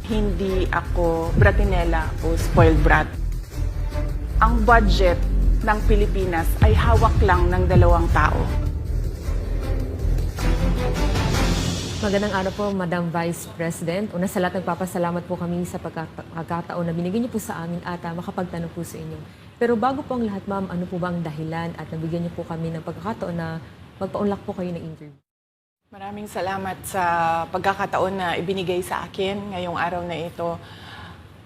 hindi ako bratinela o spoiled brat. Ang budget ng Pilipinas ay hawak lang ng dalawang tao. Magandang araw po, Madam Vice President. Una sa lahat, nagpapasalamat po kami sa pagkakataon na binigyan niyo po sa amin at makapagtanong po sa inyo. Pero bago po ang lahat, ma'am, ano po ba ang dahilan at nabigyan niyo po kami ng pagkakataon na magpaunlak po kayo ng interview? Maraming salamat sa pagkakataon na ibinigay sa akin ngayong araw na ito.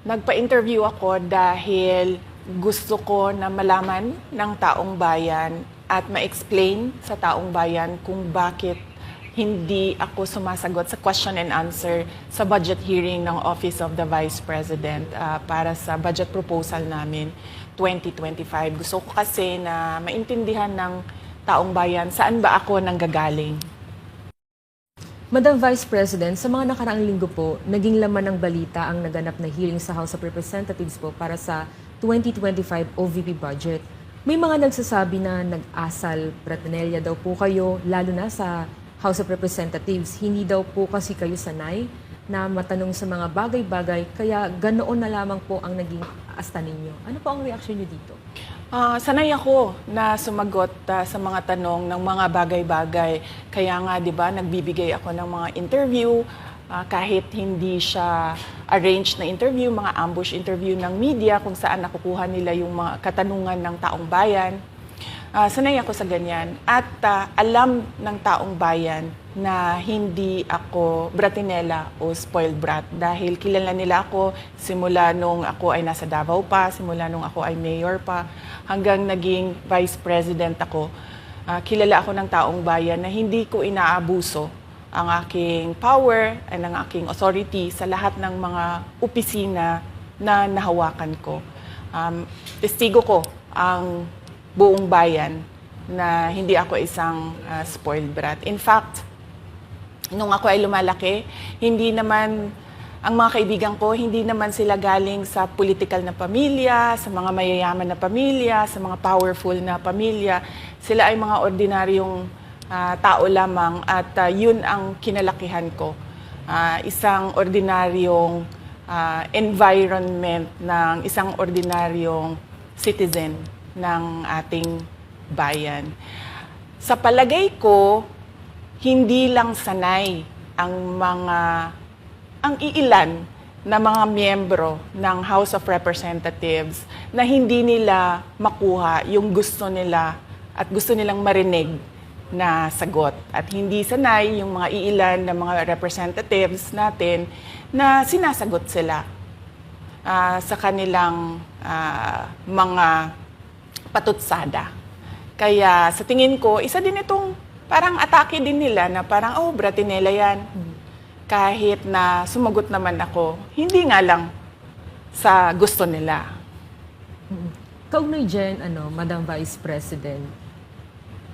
Nagpa-interview ako dahil gusto ko na malaman ng taong bayan at ma-explain sa taong bayan kung bakit hindi ako sumasagot sa question and answer sa budget hearing ng Office of the Vice President para sa budget proposal namin 2025. Gusto ko kasi na maintindihan ng taong bayan saan ba ako nanggagaling. Madam Vice President, sa mga nakaraang linggo po, naging laman ng balita ang naganap na hearing sa House of Representatives po para sa 2025 OVP budget. May mga nagsasabi na nag-asal pratinelya daw po kayo, lalo na sa House of Representatives. Hindi daw po kasi kayo sanay na matanong sa mga bagay-bagay, kaya ganoon na lamang po ang naging asta ninyo. Ano po ang reaksyon niyo dito? Sanay ako na sumagot sa mga tanong ng mga bagay-bagay. Kaya nga, di ba, nagbibigay ako ng mga interview, kahit hindi siya arranged na interview, mga ambush interview ng media, kung saan nakukuha nila yung mga katanungan ng taong bayan. Sanay ako sa ganyan. At alam ng taong bayan na hindi ako bratinela o spoiled brat dahil kilala nila ako simula nung ako ay nasa Davao pa, simula nung ako ay mayor pa, hanggang naging vice president ako. Kilala ako ng taong bayan na hindi ko inaabuso ang aking power at ang aking authority sa lahat ng mga opisina na nahawakan ko. Testigo ko ang buong bayan na hindi ako isang spoiled brat. In fact, nung ako ay lumalaki, hindi naman, ang mga kaibigan ko, hindi naman sila galing sa political na pamilya, sa mga mayayaman na pamilya, sa mga powerful na pamilya. Sila ay mga ordinaryong tao lamang at yun ang kinalakihan ko. Isang ordinaryong environment ng isang ordinaryong citizen ng ating bayan. Sa palagay ko, hindi lang sanay ang iilan na mga miyembro ng House of Representatives na hindi nila makuha yung gusto nila at gusto nilang marinig na sagot. At hindi sanay yung mga iilan na mga representatives natin na sinasagot sila sa kanilang mga patutsada. Kaya sa tingin ko, isa din itong parang atake din nila na parang, oh, bratinela yan. Kahit na sumagot naman ako, hindi nga lang sa gusto nila. Kaugnay dyan, Madam Vice President,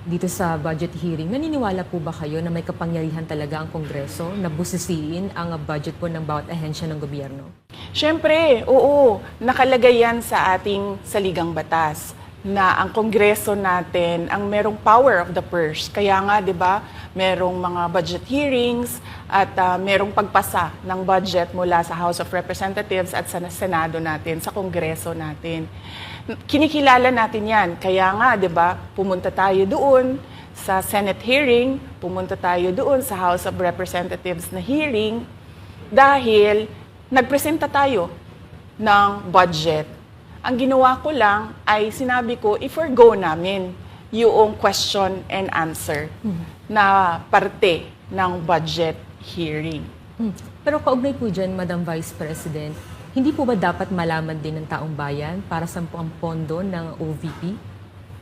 dito sa budget hearing, naniniwala po ba kayo na may kapangyarihan talaga ang Kongreso na busisiin ang budget po ng bawat ahensya ng gobyerno? Siyempre, oo, nakalagay yan sa ating saligang batas na ang Kongreso natin ang merong power of the purse. Kaya nga, di ba, merong mga budget hearings at merong pagpasa ng budget mula sa House of Representatives at sa Senado natin, sa Kongreso natin. Kinikilala natin yan. Kaya nga, di ba, pumunta tayo doon sa Senate hearing, pumunta tayo doon sa House of Representatives na hearing dahil nagpresenta tayo ng budget. Ang ginawa ko lang ay sinabi ko, i-forgo namin yung question and answer na parte ng budget hearing. Pero kaugnay po dyan, Madam Vice President, hindi po ba dapat malaman din ng taong bayan para saan po ang pondo ng OVP?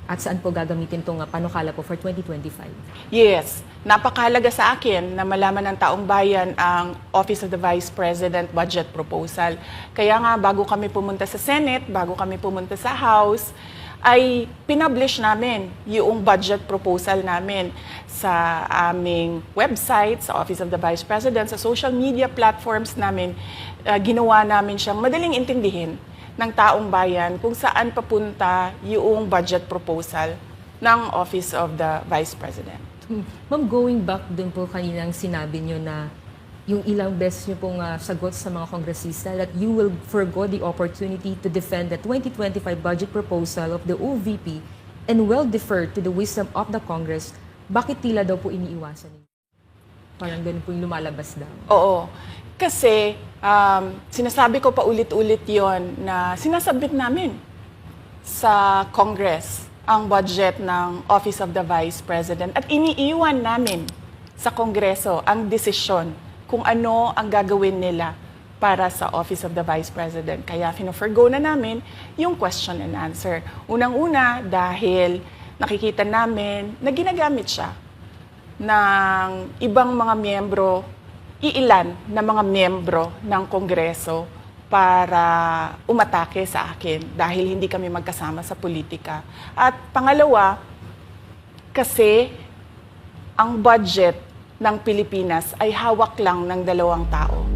At saan po gagamitin itong panukala po for 2025? Yes, napakahalaga sa akin na malaman ng taong bayan ang Office of the Vice President budget proposal. Kaya nga, bago kami pumunta sa Senate, bago kami pumunta sa House, ay pinublish namin yung budget proposal namin sa aming website, sa Office of the Vice President, sa social media platforms namin. Ginawa namin siyang madaling intindihin ng taong bayan kung saan papunta yung budget proposal ng Office of the Vice President. Ma'am, going back dun po kaninang sinabi nyo na yung ilang beses niyo pong sagot sa mga kongresista that you will forgo the opportunity to defend the 2025 budget proposal of the OVP and will defer to the wisdom of the Congress, bakit tila daw po iniiwasan niyo? Parang ganun po yung lumalabas daw. Oo. Kasi sinasabi ko pa ulit-ulit yon na sinasabit namin sa Congress ang budget ng Office of the Vice President at iniiwan namin sa Kongreso ang desisyon kung ano ang gagawin nila para sa Office of the Vice President. Kaya fino-forgo na namin yung question and answer. Unang-una dahil nakikita namin na ginagamit siya ng ibang mga miyembro, iilan na mga miyembro ng Kongreso para umatake sa akin dahil hindi kami magkasama sa politika. At pangalawa, kasi ang budget ng Pilipinas ay hawak lang ng 2 tao.